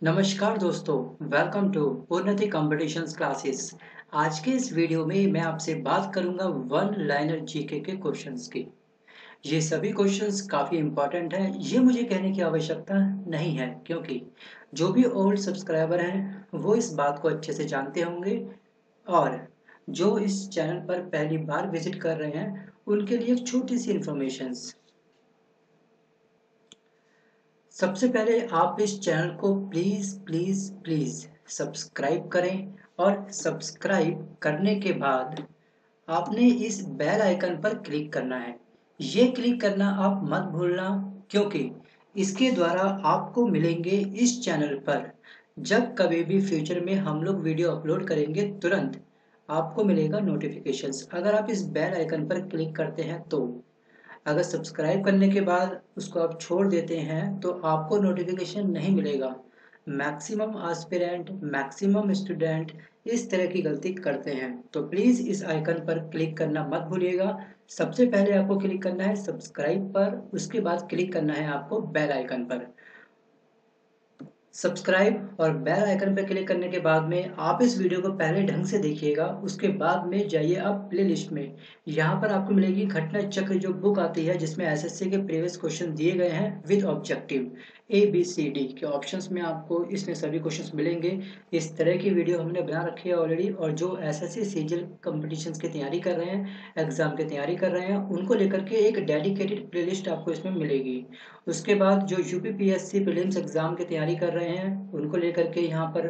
नमस्कार दोस्तों, welcome to उन्नति कॉम्पिटिशन्स क्लासेस। आज के इस वीडियो में मैं आपसे बात करूंगा वन लाइनर जीके के क्वेश्चंस की। ये सभी क्वेश्चंस काफ़ी इम्पोर्टेंट हैं। ये मुझे कहने की आवश्यकता नहीं है क्योंकि जो भी ओल्ड सब्सक्राइबर हैं वो इस बात को अच्छे से जानते होंगे और जो इस चैनल पर पहली बार विजिट कर रहे हैं उनके लिए एक छोटी सी इन्फॉर्मेशंस। सबसे पहले आप इस चैनल को प्लीज़ प्लीज़ प्लीज़ सब्सक्राइब करें और सब्सक्राइब करने के बाद आपने इस बेल आइकन पर क्लिक करना है। ये क्लिक करना आप मत भूलना क्योंकि इसके द्वारा आपको मिलेंगे इस चैनल पर जब कभी भी फ्यूचर में हम लोग वीडियो अपलोड करेंगे तुरंत आपको मिलेगा नोटिफिकेशंस। अगर आप इस बेल आइकन पर क्लिक करते हैं तो अगर सब्सक्राइब करने के बाद उसको आप छोड़ देते हैं तो आपको नोटिफिकेशन नहीं मिलेगा। मैक्सिमम एस्पिरेंट मैक्सिमम स्टूडेंट इस तरह की गलती करते हैं, तो प्लीज़ इस आइकन पर क्लिक करना मत भूलिएगा। सबसे पहले आपको क्लिक करना है सब्सक्राइब पर, उसके बाद क्लिक करना है आपको बेल आइकन पर। सब्सक्राइब और बेल आइकन पर क्लिक करने के बाद में आप इस वीडियो को पहले ढंग से देखिएगा, उसके बाद में जाइए आप प्लेलिस्ट में। यहाँ पर आपको मिलेगी घटना चक्र जो बुक आती है जिसमें एसएससी के प्रीवियस क्वेश्चन दिए गए हैं विद ऑब्जेक्टिव ABCD के ऑप्शंस में आपको इसमें सभी क्वेश्चंस मिलेंगे। इस तरह की वीडियो हमने बना रखी है ऑलरेडी, और जो एसएससी सीजीएल कॉम्पिटिशन्स की तैयारी कर रहे हैं, एग्जाम की तैयारी कर रहे हैं, उनको लेकर के एक डेडिकेटेड प्लेलिस्ट आपको इसमें मिलेगी। उसके बाद जो यूपीपीएससी प्रीलिम्स एग्जाम की तैयारी कर रहे हैं उनको लेकर के यहाँ पर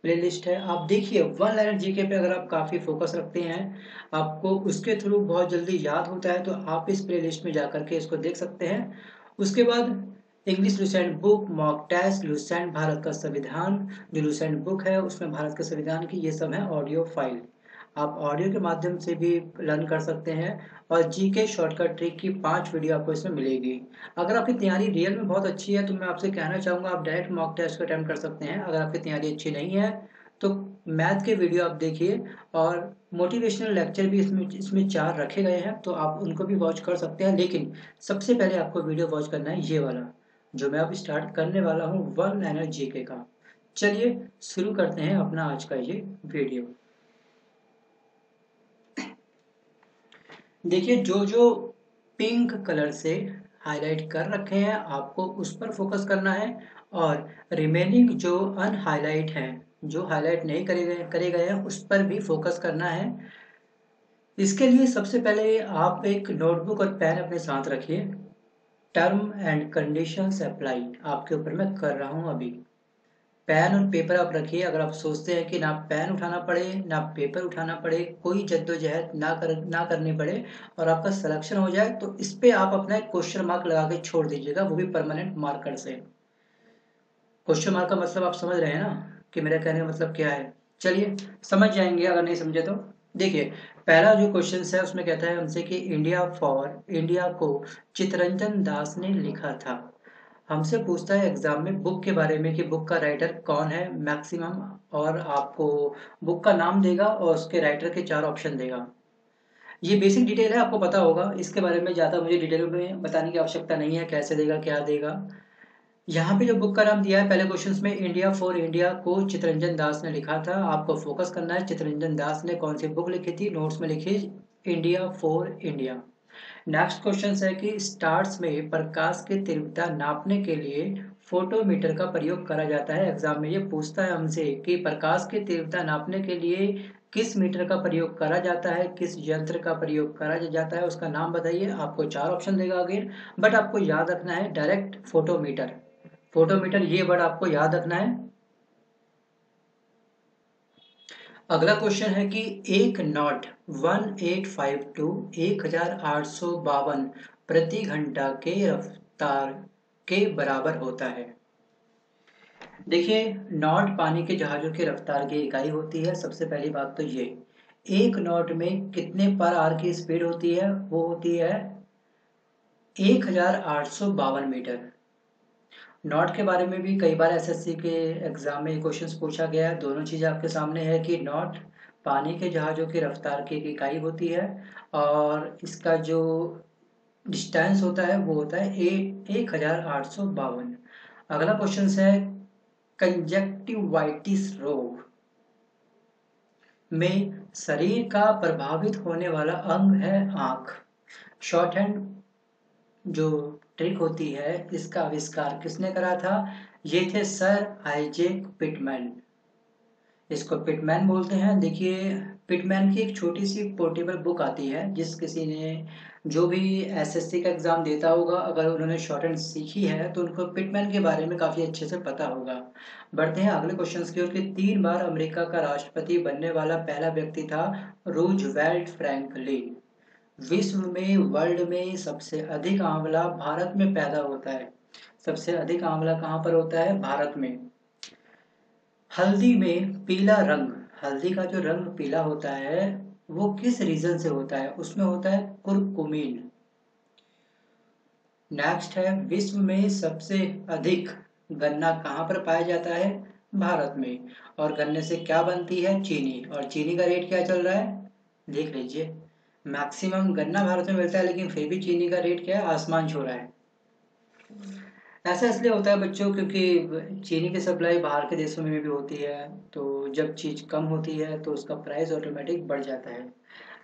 प्लेलिस्ट है। आप देखिए वन लाइनर जीके पे अगर आप काफ़ी फोकस रखते हैं, आपको उसके थ्रू बहुत जल्दी याद होता है, तो आप इस प्लेलिस्ट में जाकर के इसको देख सकते हैं। उसके बाद English Lucent book, mock test, Lucent Bharat का संविधान, जो लुसेंट बुक है उसमें भारत के संविधान की ये सब है ऑडियो फाइल। आप ऑडियो के माध्यम से भी लर्न कर सकते हैं। और जीके शॉर्टकट ट्रिक की 5 वीडियो आपको इसमें मिलेगी। अगर आपकी तैयारी रियल में बहुत अच्छी है तो मैं आपसे कहना चाहूँगा आप डायरेक्ट मॉक टेस्ट को अटेम्प्ट कर सकते हैं। अगर आपकी तैयारी अच्छी नहीं है तो मैथ के वीडियो आप देखिए, और मोटिवेशनल लेक्चर भी इसमें 4 रखे गए हैं तो आप उनको भी वॉच कर सकते हैं। लेकिन सबसे पहले आपको वीडियो वॉच करना है ये वाला जो मैं अब स्टार्ट करने वाला हूँ, वन लाइनर जीके का। चलिए शुरू करते हैं अपना आज का ये वीडियो। देखिए जो जो पिंक कलर से हाईलाइट कर रखे हैं आपको उस पर फोकस करना है, और रिमेनिंग जो अनहाईलाइट हैं, जो हाईलाइट नहीं करे गए हैं उस पर भी फोकस करना है। इसके लिए सबसे पहले आप एक नोटबुक और पेन अपने साथ रखिए। टर्म एंड कंडीशंस अप्लाई आपके ऊपर मैं कर रहा हूं अभी। पेन और पेपर आप रखिए। अगर आप सोचते हैं कि ना पेन उठाना पड़े ना पेपर उठाना पड़े, कोई जद्दोजहद ना करनी पड़े और आपका सिलेक्शन हो जाए, तो इस पे आप अपना एक क्वेश्चन मार्क लगा के छोड़ दीजिएगा, वो भी परमानेंट मार्कर से। क्वेश्चन मार्क का मतलब आप समझ रहे हैं ना कि मेरा कहने का मतलब क्या है। चलिए समझ जाएंगे अगर नहीं समझे तो। देखिए पहला जो क्वेश्चन है उसमें कहता है हमसे कि इंडिया को चितरंजन दास ने लिखा था। हमसे पूछता है एग्जाम में बुक के बारे में कि बुक का राइटर कौन है मैक्सिमम, और आपको बुक का नाम देगा और उसके राइटर के 4 ऑप्शन देगा। ये बेसिक डिटेल है, आपको पता होगा, इसके बारे में ज़्यादा मुझे डिटेल में बताने की आवश्यकता नहीं है कैसे देगा क्या देगा। यहाँ पे जो बुक का नाम दिया है पहले क्वेश्चंस में, इंडिया फॉर इंडिया को चितरंजन दास ने लिखा था। आपको फोकस करना है चितरंजन दास ने कौन सी बुक लिखी थी, नोट्स में लिखी India for India. Next question है कि स्टार्स में प्रकाश की तीव्रता नापने के लिए फोटोमीटर का प्रयोग करा जाता है। एग्जाम में ये पूछता है हमसे कि प्रकाश की तीव्रता नापने के लिए किस मीटर का प्रयोग करा जाता है, किस यंत्र का प्रयोग करा जाता है, उसका नाम बताइए। आपको 4 ऑप्शन देगा अगेन, बट आपको याद रखना है डायरेक्ट फोटोमीटर। फोटोमीटर ये वर्ड आपको याद रखना है। अगला क्वेश्चन है कि एक नॉट 1852 प्रति घंटा के रफ्तार के बराबर होता है। देखिए नॉट पानी के जहाजों की रफ्तार की इकाई होती है। सबसे पहली बात तो ये, एक नॉट में कितने पर आवर की स्पीड होती है, वो होती है 1852 मीटर। नॉट के बारे में भी कई बार एसएससी के एग्जाम में क्वेश्चंस पूछा गया है। दोनों चीज़ आपके सामने है कि नॉट पानी के जहाज़ों की रफ्तार की एक इकाई होती है, और इसका जो डिस्टेंस होता है वो होता है 1852। अगला क्वेश्चन है कंजक्टिवाइटिस रोग में शरीर का प्रभावित होने वाला अंग है आंख। शॉर्ट हैंड जो ट्रिक होती है इसका आविष्कार किसने करा था? ये थे सर आइजैक पिटमैन। इसको पिटमैन बोलते हैं। देखिए, पिटमैन की एक छोटी सी पोर्टेबल बुक आती है, जिस किसी ने जो भी एसएससी का एग्जाम देता होगा, अगर उन्होंने शॉर्ट हैंड सीखी है तो उनको पिटमैन के बारे में काफी अच्छे से पता होगा। बढ़ते हैं अगले क्वेश्चन की ओर कि 3 बार अमेरिका का राष्ट्रपति बनने वाला पहला व्यक्ति था रूजवेल्ट फ्रैंकलिन। विश्व में वर्ल्ड में सबसे अधिक आंवला भारत में पैदा होता है। सबसे अधिक आंवला कहाँ पर होता है? भारत में। हल्दी में पीला रंग, हल्दी का जो रंग पीला होता है वो किस रीजन से होता है? उसमें होता है कुरकुमीन। नेक्स्ट है, विश्व में सबसे अधिक गन्ना कहाँ पर पाया जाता है? भारत में। और गन्ने से क्या बनती है? चीनी। और चीनी का रेट क्या चल रहा है? देख लीजिए, मैक्सिमम गन्ना भारत में मिलता है लेकिन फिर भी चीनी का रेट क्या है? आसमान छू रहा है। ऐसा इसलिए होता है बच्चों क्योंकि चीनी की सप्लाई बाहर के देशों में भी होती है, तो जब चीज कम होती है तो उसका प्राइस ऑटोमेटिक बढ़ जाता है।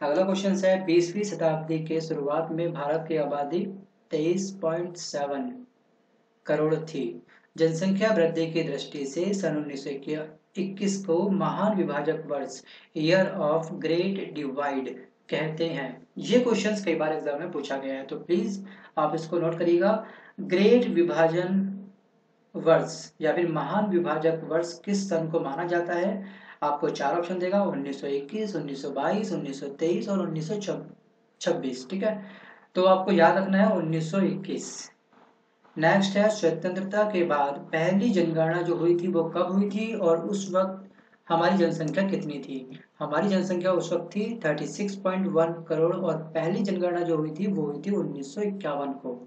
अगला क्वेश्चन है, 20वीं शताब्दी के शुरुआत में भारत की आबादी 23.7 करोड़ थी। जनसंख्या वृद्धि की दृष्टि से सन 1921 को महान विभाजक वर्ष, ईयर ऑफ ग्रेट डिवाइड कहते हैं। ये क्वेश्चंस कई बार एग्जाम में पूछा गया है, तो प्लीज आप इसको नोट करिएगा। ग्रेट विभाजन वर्ष या फिर महान विभाजक वर्ष किस सन को माना जाता है? आपको 4 ऑप्शन देगा, 1921, 1922, 1923 और 1926। ठीक है, तो आपको याद रखना है 1921। नेक्स्ट है, स्वतंत्रता के बाद पहली जनगणना जो हुई थी वो कब हुई थी और उस वक्त हमारी जनसंख्या कितनी थी? हमारी जनसंख्या उस वक्त थी 36.1 करोड़ और पहली जनगणना जो हुई थी वो हुई थी 1951 को।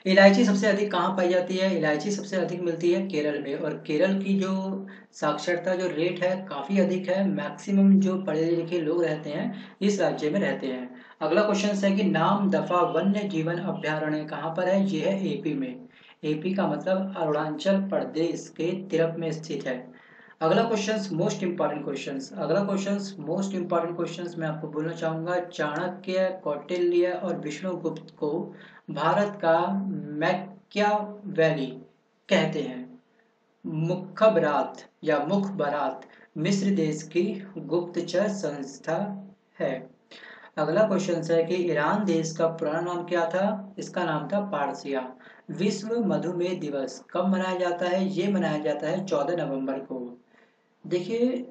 इलायची सबसे अधिक कहाँ पाई जाती है? इलायची सबसे अधिक मिलती है केरल में, और केरल की जो साक्षरता जो रेट है काफी अधिक है। मैक्सिमम जो पढ़े लिखे लोग रहते हैं इस राज्य में रहते हैं। अगला क्वेश्चन है कि नाम दफा वन्य जीवन अभ्यारण्य कहाँ पर है? ये है एपी में। एपी का मतलब अरुणाचल प्रदेश के तिरप में स्थित है। अगला क्वेश्चन मोस्ट इंपॉर्टेंट क्वेश्चंस। अगला क्वेश्चंस मोस्ट इंपॉर्टेंट क्वेश्चंस मैं आपको बोलना चाहूंगा। चाणक्य, कौटिल्य और विष्णुगुप्त को भारत का मैकियावेली कहते हैं। मुखबरात या मुखबरात मिस्र देश की गुप्तचर संस्था है। अगला क्वेश्चन है कि ईरान देश का पुराना नाम क्या था? इसका नाम था पारसिया। विश्व मधुमेह दिवस कब मनाया जाता है? ये मनाया जाता है 14 नवंबर को। देखिए,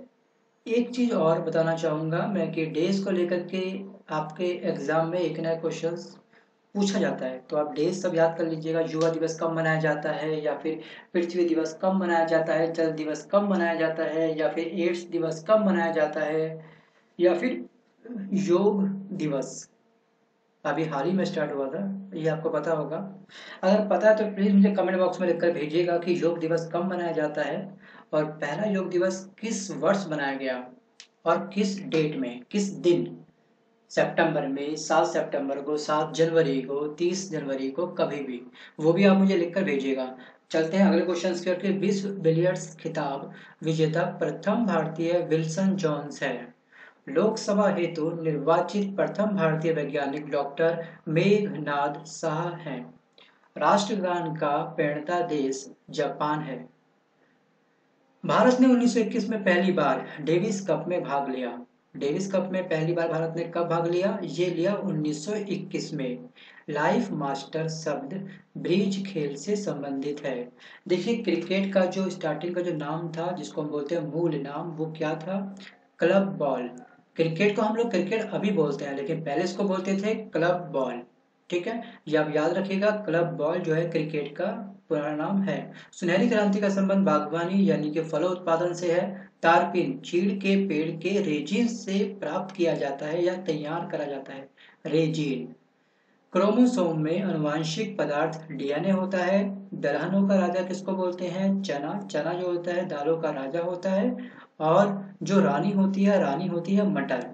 एक चीज और बताना चाहूंगा मैं कि डेज को लेकर के आपके एग्जाम में एक नया क्वेश्चन पूछा जाता है, तो आप डेज सब याद कर लीजिएगा। युवा दिवस कब मनाया जाता है, या फिर पृथ्वी दिवस कब मनाया जाता है, जल दिवस कब मनाया जाता है, या फिर एड्स दिवस कब मनाया जाता है, या फिर योग दिवस अभी हाल ही में स्टार्ट हुआ था, ये आपको पता होगा। अगर पता है तो प्लीज मुझे कमेंट बॉक्स में लिखकर भेजिएगा कि योग दिवस कब मनाया जाता है और पहला योग दिवस किस वर्ष बनाया गया और किस डेट में, किस दिन। सितंबर में, 7 सितंबर को, 7 जनवरी को, 30 जनवरी को, कभी भी, वो भी आप मुझे लिखकर भेजिएगा। चलते हैं अगले क्वेश्चन की ओर कि विश्व बिलियर्ड्स खिताब विजेता प्रथम भारतीय विल्सन जॉन्स है। लोकसभा हेतु निर्वाचित प्रथम भारतीय वैज्ञानिक डॉक्टर मेघनाद शाह हैं। राष्ट्रगान का प्रणेता देश जापान है। भारत ने 1921 में पहली बार डेविस कप में भाग लिया। डेविस कप में पहली बार भारत ने कब भाग लिया? ये लिया 1921 में। लाइफ मास्टर शब्द ब्रिज खेल से संबंधित है। देखिए, क्रिकेट का जो स्टार्टिंग का जो नाम था, जिसको हम बोलते हैं मूल नाम, वो क्या था? Club ball. क्रिकेट को हम लोग क्रिकेट अभी बोलते हैं, लेकिन पहले इसको बोलते थे क्लब बॉल। ठीक है, ये आप याद रखिएगा, क्लब बॉल जो है क्रिकेट का पुराना नाम है। सुनहरी क्रांति का संबंध बागवानी यानी कि फलों उत्पादन से है। तारपीन चीड़ के पेड़ के रेजिन से प्राप्त किया जाता है या तैयार करा जाता है, रेजिन। क्रोमोसोम में आनुवांशिक पदार्थ डीएनए होता है। दलहनों का राजा किसको बोलते हैं? चना। चना जो होता है दालों का राजा होता है। और जो रानी होती है मटर।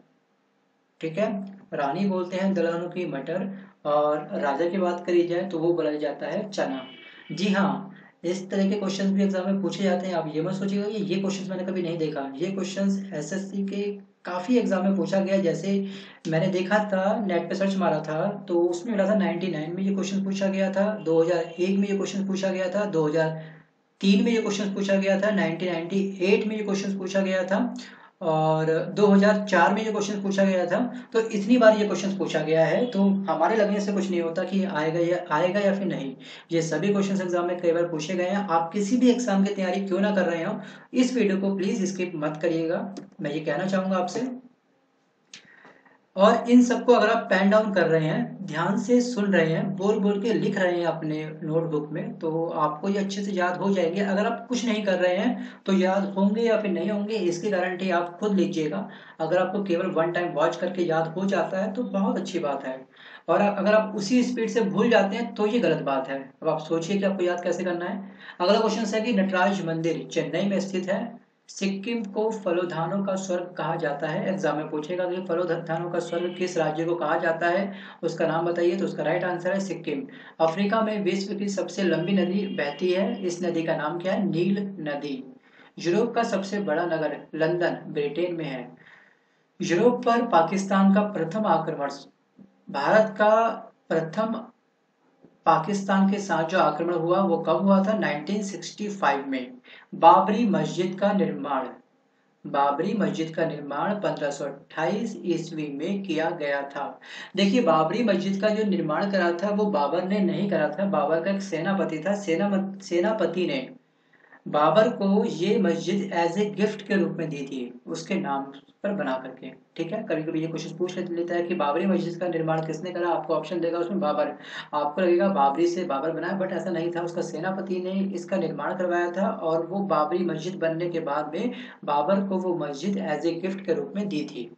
ठीक है, रानी बोलते हैं दलहनों की मटर, और राजा की बात करी जाए तो वो बोला जाता है चना। जी हाँ, इस तरह के क्वेश्चन भी एग्जाम में पूछे जाते हैं। आप ये मत सोचिएगा कि ये क्वेश्चन मैंने कभी नहीं देखा। ये क्वेश्चन एसएससी के काफ़ी एग्जाम में पूछा गया। जैसे मैंने देखा था, नेट पे सर्च मारा था तो उसमें मिला था 99 में ये क्वेश्चन पूछा गया था, 2001 में ये क्वेश्चन पूछा गया था, 2003 में ये क्वेश्चन पूछा गया था, 1998 में ये क्वेश्चन पूछा गया था और 2004 में ये क्वेश्चन पूछा गया था। तो इतनी बार ये क्वेश्चन पूछा गया है, तो हमारे लगने से कुछ नहीं होता कि आएगा या फिर नहीं। ये सभी क्वेश्चन एग्जाम में कई बार पूछे गए हैं। आप किसी भी एग्जाम की तैयारी क्यों ना कर रहे हो, इस वीडियो को प्लीज स्किप मत करिएगा, मैं ये कहना चाहूंगा आपसे। और इन सबको अगर आप पेन डाउन कर रहे हैं, ध्यान से सुन रहे हैं, बोल बोल के लिख रहे हैं अपने नोटबुक में, तो आपको ये अच्छे से याद हो जाएगी। अगर आप कुछ नहीं कर रहे हैं तो याद होंगे या फिर नहीं होंगे, इसकी गारंटी आप खुद लीजिएगा। अगर आपको केवल वन टाइम वॉच करके याद हो जाता है तो बहुत अच्छी बात है, और अगर आप उसी स्पीड से भूल जाते हैं तो ये गलत बात है। अब आप सोचिए कि आपको याद कैसे करना है। अगला क्वेश्चन है कि नटराज मंदिर चेन्नई में स्थित है। सिक्किम को फलोधानों का स्वर्ग कहा जाता है। एग्जाम में पूछेगा कि फलोधानों का स्वर्ग किस राज्य को कहा जाता है, उसका नाम बताइए। तो उसका राइट आंसर है सिक्किम। अफ्रीका में विश्व की सबसे लंबी नदी बहती है, इस नदी का नाम क्या है? नील नदी। यूरोप का सबसे बड़ा नगर लंदन ब्रिटेन में है। यूरोप पर पाकिस्तान का प्रथम आक्रमण, भारत का प्रथम पाकिस्तान के साथ जो आक्रमण हुआ वो कब हुआ था? 1965 में। बाबरी मस्जिद का निर्माण, बाबरी मस्जिद का निर्माण 1528 ईस्वी में किया गया था। देखिए, बाबरी मस्जिद का जो निर्माण करा था वो बाबर ने नहीं करा था, बाबर का एक सेनापति था। सेनापति ने बाबर को ये मस्जिद एज ए गिफ्ट के रूप में दी थी, उसके नाम पर बना करके। ठीक है, कभी कभी ये क्वेश्चन पूछ लेता है कि बाबरी मस्जिद का निर्माण किसने करा, आपको ऑप्शन देगा उसमें बाबर, आपको लगेगा बाबरी से बाबर बनाया, बट ऐसा नहीं था। उसका सेनापति ने इसका निर्माण करवाया था और वो बाबरी मस्जिद बनने के बाद में बाबर को वो मस्जिद एज ए गिफ्ट के रूप में दी थी।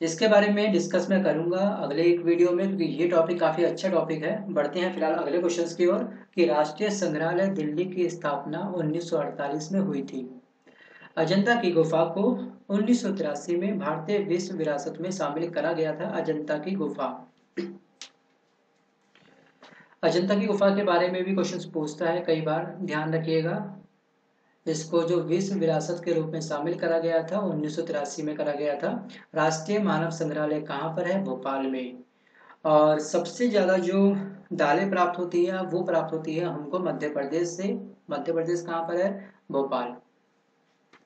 इसके बारे में डिस्कस मैं करूंगा अगले एक वीडियो में, क्योंकि ये टॉपिक काफी अच्छा टॉपिक है। बढ़ते हैं फिलहाल अगले क्वेश्चंस की ओर कि राष्ट्रीय संग्रहालय दिल्ली की स्थापना 1948 में हुई थी। अजंता की गुफा को 1983 में भारतीय विश्व विरासत में शामिल करा गया था। अजंता की गुफा, अजंता की गुफा के बारे में भी क्वेश्चन पूछता है कई बार, ध्यान रखिएगा। इसको जो विश्व विरासत के रूप में शामिल करा गया था 1983 में करा गया था। राष्ट्रीय मानव संग्रहालय कहाँ पर है? भोपाल में। और सबसे ज्यादा जो दालें प्राप्त होती है वो प्राप्त होती है हमको मध्य प्रदेश से। मध्य प्रदेश कहाँ पर है? भोपाल।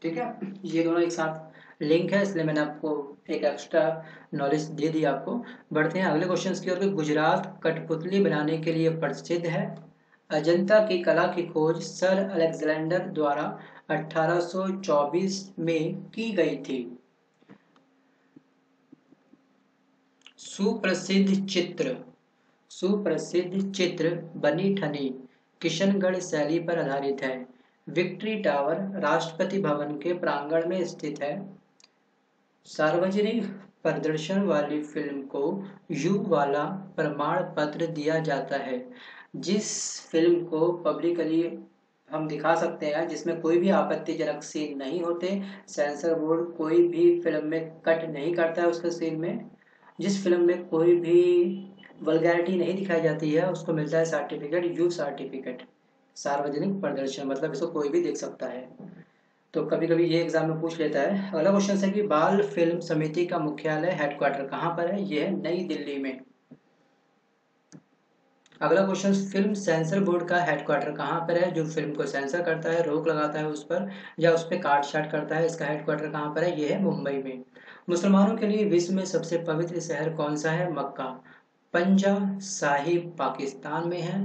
ठीक है, ये दोनों एक साथ लिंक है, इसलिए मैंने आपको एक एक्स्ट्रा नॉलेज दे दी आपको। बढ़ते हैं अगले क्वेश्चन की ओर। गुजरात कठपुतली बनाने के लिए प्रसिद्ध है। अजंता की कला की खोज सर अलेक्जेंडर द्वारा 1824 में की गई थी। सुप्रसिद्ध चित्र बनी ठनी किशनगढ़ शैली पर आधारित है। विक्ट्री टावर राष्ट्रपति भवन के प्रांगण में स्थित है। सार्वजनिक प्रदर्शन वाली फिल्म को यू वाला प्रमाण पत्र दिया जाता है। जिस फिल्म को पब्लिकली हम दिखा सकते हैं, जिसमें कोई भी आपत्तिजनक सीन नहीं होते, सेंसर बोर्ड कोई भी फिल्म में कट नहीं करता है उसके सीन में, जिस फिल्म में कोई भी वल्गैरिटी नहीं दिखाई जाती है, उसको मिलता है सर्टिफिकेट, यू सर्टिफिकेट। सार्वजनिक प्रदर्शन मतलब इसको कोई भी देख सकता है। तो कभी कभी ये एग्जाम में पूछ लेता है। अगला क्वेश्चन है कि बाल फिल्म समिति का मुख्यालय हेडक्वार्टर कहाँ पर है? ये है नई दिल्ली में। अगला क्वेश्चन, फिल्म सेंसर बोर्ड का हेडक्वार्टर कहाँ पर है? जो फिल्म को सेंसर करता है, रोक लगाता है उस पर या उस पर काट छाट करता है, इसका हेडक्वार्टर कहाँ पर है? ये है मुंबई में। मुसलमानों के लिए विश्व में सबसे पवित्र शहर कौन सा है? मक्का। पंजा साहिब पाकिस्तान में है।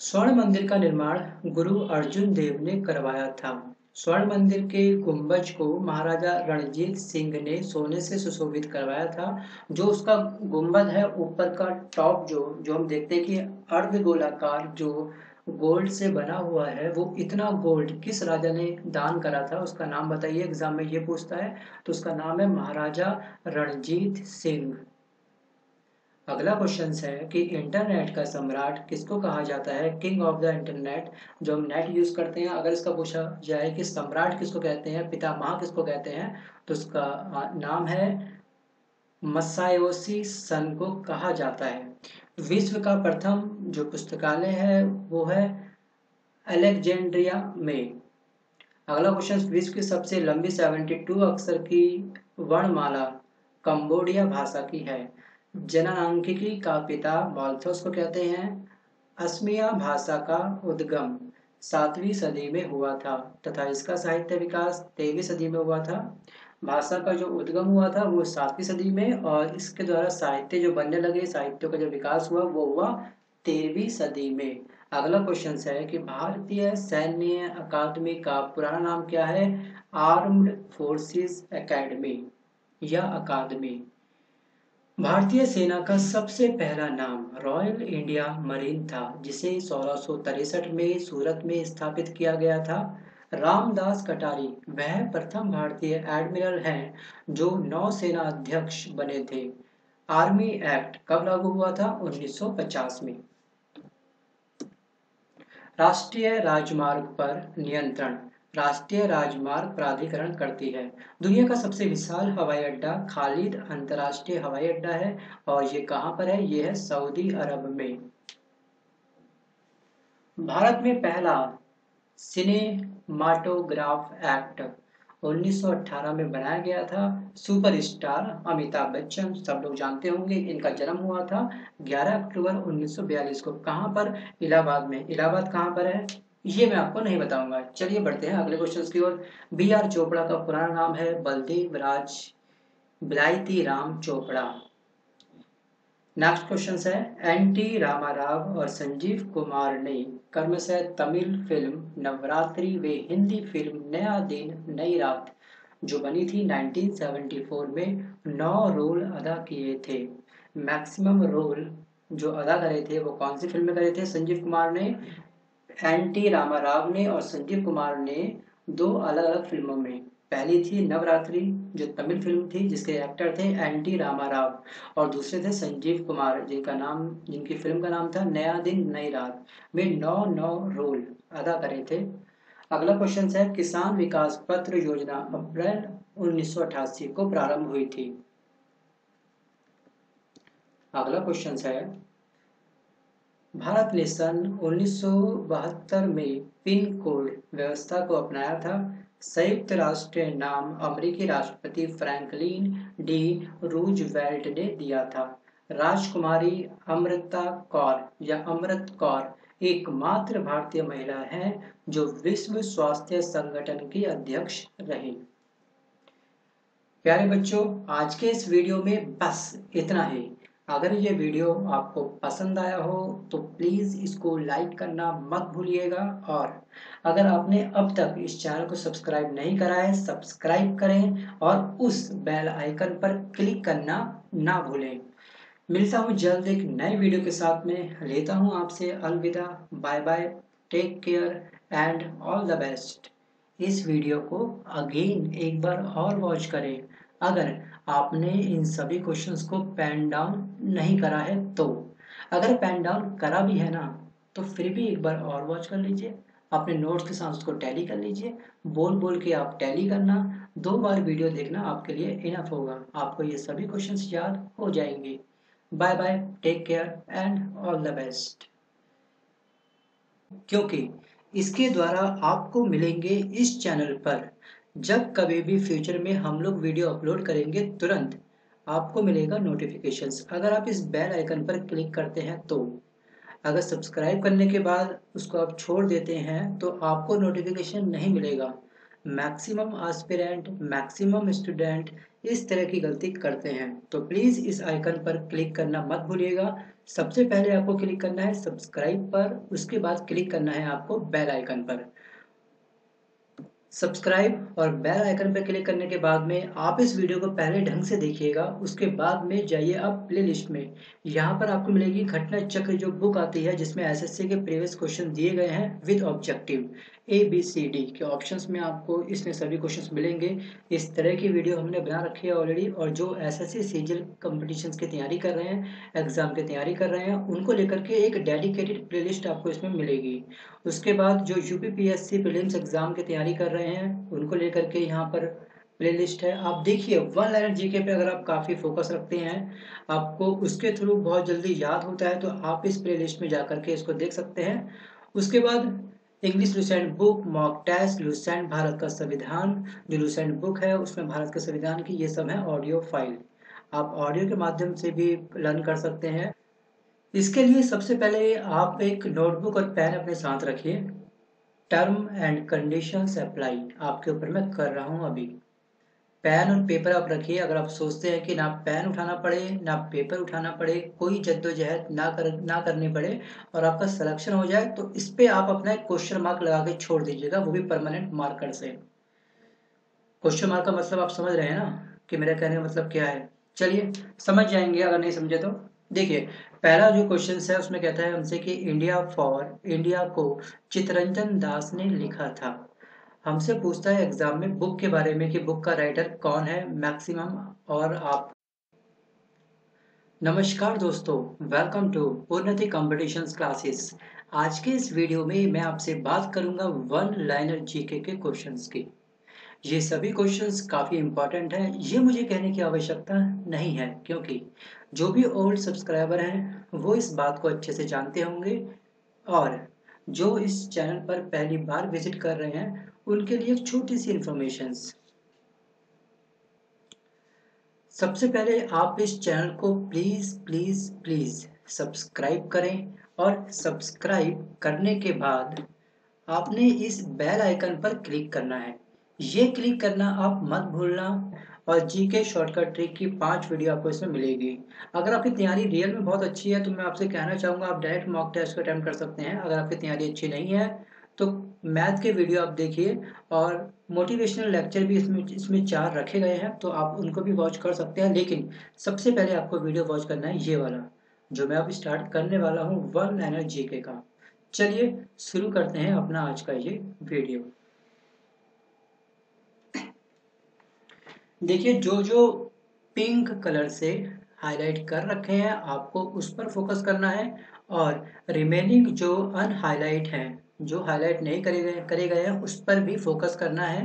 स्वर्ण मंदिर का निर्माण गुरु अर्जुन देव ने करवाया था। स्वर्ण मंदिर के गुंबज को महाराजा रणजीत सिंह ने सोने से सुशोभित करवाया था। जो उसका गुंबद है, ऊपर का टॉप जो हम देखते हैं कि अर्ध गोलाकार जो गोल्ड से बना हुआ है, वो इतना गोल्ड किस राजा ने दान करा था, उसका नाम बताइए। एग्जाम में ये पूछता है, तो उसका नाम है महाराजा रणजीत सिंह। अगला क्वेश्चन है कि इंटरनेट का सम्राट किसको कहा जाता है? King of the internet. जो हम नेट यूज करते हैं, अगर इसका पूछा जाए कि सम्राट किसको कहते हैं, पितामह किसको कहते हैं, तो उसका नाम है मसायोशी सन को कहा जाता है। विश्व का प्रथम जो पुस्तकालय है वो है अलेक्जेंड्रिया में। अगला क्वेश्चन, विश्व की सबसे लंबी 72 अक्षर की वर्णमाला कंबोडिया भाषा की है। जननांकिकी का पिता माल्थस को कहते हैं। असमिया भाषा का उद्गम 7वीं सदी में हुआ था तथा इसका साहित्य विकास 13वीं सदी में हुआ था। भाषा का जो उद्गम हुआ था वो 7वीं सदी में और इसके द्वारा साहित्य जो बनने लगे, साहित्य का जो विकास हुआ वो हुआ 13वीं सदी में। अगला क्वेश्चन है कि भारतीय सैन्य अकादमी का पुराना नाम क्या है? आर्म्ड फोर्सेस एकेडमी या अकादमी। भारतीय सेना का सबसे पहला नाम रॉयल इंडिया मरीन था, जिसे 1663 में सूरत में स्थापित किया गया था। रामदास कटारी वह प्रथम भारतीय एडमिरल हैं जो नौसेना अध्यक्ष बने थे। आर्मी एक्ट कब लागू हुआ था? 1950 में। राष्ट्रीय राजमार्ग पर नियंत्रण राष्ट्रीय राजमार्ग प्राधिकरण करती है। दुनिया का सबसे विशाल हवाई अड्डा खालिद अंतर्राष्ट्रीय हवाई अड्डा है और ये कहाँ पर है? ये है सऊदी अरब में। भारत में पहला सिनेमाटोग्राफ एक्ट 1918 में बनाया गया था। सुपरस्टार अमिताभ बच्चन सब लोग जानते होंगे, इनका जन्म हुआ था 11 अक्टूबर 1942 को। कहाँ पर? इलाहाबाद में। इलाहाबाद कहाँ पर है ये मैं आपको नहीं बताऊंगा। चलिए बढ़ते हैं अगले क्वेश्चन की ओर। बी आर चोपड़ा का पुराना नाम है बलदेव राज बिलायती राम चोपड़ा। नेक्स्ट क्वेश्चन है, एन टी रामाराव और संजीव कुमार ने क्रमशः तमिल फिल्म नवरात्रि व हिंदी फिल्म नया दिन नई रात जो बनी थी 1974 में 9 रोल अदा किए थे। मैक्सिमम रोल जो अदा करे थे वो कौन सी फिल्म में करे थे? संजीव कुमार ने, एन टी रामाराव ने और संजीव कुमार ने 2 अलग अलग फिल्मों में। पहली थी नवरात्रि जो तमिल फिल्म थी जिसके एक्टर थे एन टी रामाराव और दूसरे थे संजीव कुमार जिनकी फिल्म का नाम था नया दिन नई रात। वे 9 रोल अदा करे थे। अगला क्वेश्चन है, किसान विकास पत्र योजना अप्रैल 1988 को प्रारंभ हुई थी। अगला क्वेश्चन है, भारत ने सन 1972 में पिन कोड व्यवस्था को अपनाया था। संयुक्त राष्ट्र नाम अमेरिकी राष्ट्रपति फ्रैंकलिन डी रूजवेल्ट ने दिया था। राजकुमारी अमृता कौर या अमृत कौर एकमात्र भारतीय महिला है जो विश्व स्वास्थ्य संगठन की अध्यक्ष रही। प्यारे बच्चों, आज के इस वीडियो में बस इतना ही। अगर ये वीडियो आपको पसंद आया हो तो प्लीज़ इसको लाइक करना मत भूलिएगा और अगर आपने अब तक इस चैनल को सब्सक्राइब नहीं करा है सब्सक्राइब करें और उस बेल आइकन पर क्लिक करना ना भूलें। मिलता हूँ जल्द एक नए वीडियो के साथ में। लेता हूँ आपसे अलविदा। Bye bye, take care and all the best. इस वीडियो को अगेन एक बार और वॉच करें अगर आपने इन सभी क्वेश्चंस को पेन डाउन नहीं करा है तो। अगर पेन डाउन करा भी है ना तो फिर भी एक बार और वॉच कर लीजिए, अपने नोट्स के साथ उसको टैली कर लीजिए। बोल बोल के आप टैली करना, 2 बार वीडियो देखना आपके लिए इनफ होगा। आपको ये सभी क्वेश्चंस याद हो जाएंगे। Bye bye, take care and all the best. क्योंकि इसके द्वारा आपको मिलेंगे इस चैनल पर जब कभी भी फ्यूचर में हम लोग वीडियो अपलोड करेंगे तुरंत आपको मिलेगा नोटिफिकेशंस। अगर आप इस बेल आइकन पर क्लिक करते हैं तो। अगर सब्सक्राइब करने के बाद उसको आप छोड़ देते हैं तो आपको नोटिफिकेशन नहीं मिलेगा। मैक्सिमम एस्पिरेंट, मैक्सिमम स्टूडेंट इस तरह की गलती करते हैं, तो प्लीज़ इस आइकन पर क्लिक करना मत भूलिएगा। सबसे पहले आपको क्लिक करना है सब्सक्राइब पर, उसके बाद क्लिक करना है आपको बेल आइकन पर। सब्सक्राइब और बेल आइकन पर क्लिक करने के बाद में आप इस वीडियो को पहले ढंग से देखिएगा, उसके बाद में जाइए आप प्लेलिस्ट में। यहाँ पर आपको मिलेगी घटना चक्र जो बुक आती है जिसमें एसएससी के प्रीवियस क्वेश्चन दिए गए हैं विद ऑब्जेक्टिव ABCD के ऑप्शंस में आपको इसमें सभी क्वेश्चंस मिलेंगे। इस तरह की वीडियो हमने बना रखी है ऑलरेडी और जो एसएससी सीजीएल कंपटीशंस की तैयारी कर रहे हैं, एग्जाम की तैयारी कर रहे हैं, उनको लेकर के एक डेडिकेटेड प्लेलिस्ट आपको इसमें मिलेगी। उसके बाद जो यूपीपीएससी प्रीलिम्स एग्जाम की तैयारी कर रहे हैं उनको लेकर के यहाँ पर प्लेलिस्ट है, आप देखिए वन लाइनर जीके पे अगर आप काफ़ी फोकस रखते हैं, आपको उसके थ्रू बहुत जल्दी याद होता है, तो आप इस प्लेलिस्ट में जा करके इसको देख सकते हैं। उसके बाद English Lucent book, mock test, Lucent Bharat का संविधान, जो लुसेंट बुक है उसमें भारत के संविधान की ये सब है ऑडियो फाइल, आप ऑडियो के माध्यम से भी लर्न कर सकते हैं। इसके लिए सबसे पहले आप एक नोटबुक और पेन अपने साथ रखिए। टर्म एंड कंडीशंस अप्लाई आपके ऊपर मैं कर रहा हूं अभी। पेन और पेपर आप रखिए। अगर आप सोचते हैं कि ना पेन उठाना पड़े ना पेपर उठाना पड़े, कोई जद्दोजहद ना करनी पड़े और आपका सिलेक्शन हो जाए, तो इस पे आप अपना एक क्वेश्चन मार्क लगा के छोड़ दीजिएगा, वो भी परमानेंट मार्कर से। क्वेश्चन मार्क का मतलब आप समझ रहे हैं ना कि मेरा कहने का मतलब क्या है। चलिए समझ जाएंगे अगर नहीं समझे तो। देखिए पहला जो क्वेश्चन है उसमें कहता है हमसे कि इंडिया को चित्तरंजन दास ने लिखा था। हमसे पूछता है एग्जाम में बुक के बारे में कि बुक का राइटर कौन है मैक्सिमम। और आप नमस्कार दोस्तों, वेलकम टू उन्नति कॉम्पिटिशन्स क्लासेस। आज के इस वीडियो में मैं आपसे बात करूंगा वन लाइनर जीके के क्वेश्चंस की। ये सभी क्वेश्चंस काफ़ी इंपॉर्टेंट हैं, ये मुझे कहने की आवश्यकता नहीं है, क्योंकि जो भी ओल्ड सब्सक्राइबर हैं वो इस बात को अच्छे से जानते होंगे, और जो इस चैनल पर पहली बार विजिट कर रहे हैं उनके लिए एक छोटी सी इंफॉर्मेशन। सबसे पहले आप इस चैनल को प्लीज़ प्लीज़ प्लीज़ सब्सक्राइब करें, और सब्सक्राइब करने के बाद आपने इस बेल आइकन पर क्लिक करना है। ये क्लिक करना आप मत भूलना। और जीके शॉर्टकट ट्रिक की 5 वीडियो आपको इसमें मिलेगी। अगर आपकी तैयारी रियल में बहुत अच्छी है तो मैं आपसे कहना चाहूँगा आप डायरेक्ट मॉक टेस्ट को अटेम्प्ट कर सकते हैं। अगर आपकी तैयारी अच्छी नहीं है तो मैथ के वीडियो आप देखिए, और मोटिवेशनल लेक्चर भी इसमें 4 रखे गए हैं, तो आप उनको भी वॉच कर सकते हैं। लेकिन सबसे पहले आपको वीडियो वॉच करना है ये वाला, जो मैं अब स्टार्ट करने वाला हूँ वन लाइनर जीके का। चलिए शुरू करते हैं अपना आज का ये वीडियो। देखिए जो जो पिंक कलर से हाईलाइट कर रखे हैं आपको उस पर फोकस करना है, और रिमेनिंग जो अनहाईलाइट हैं, जो हाईलाइट नहीं करे गए हैं उस पर भी फोकस करना है।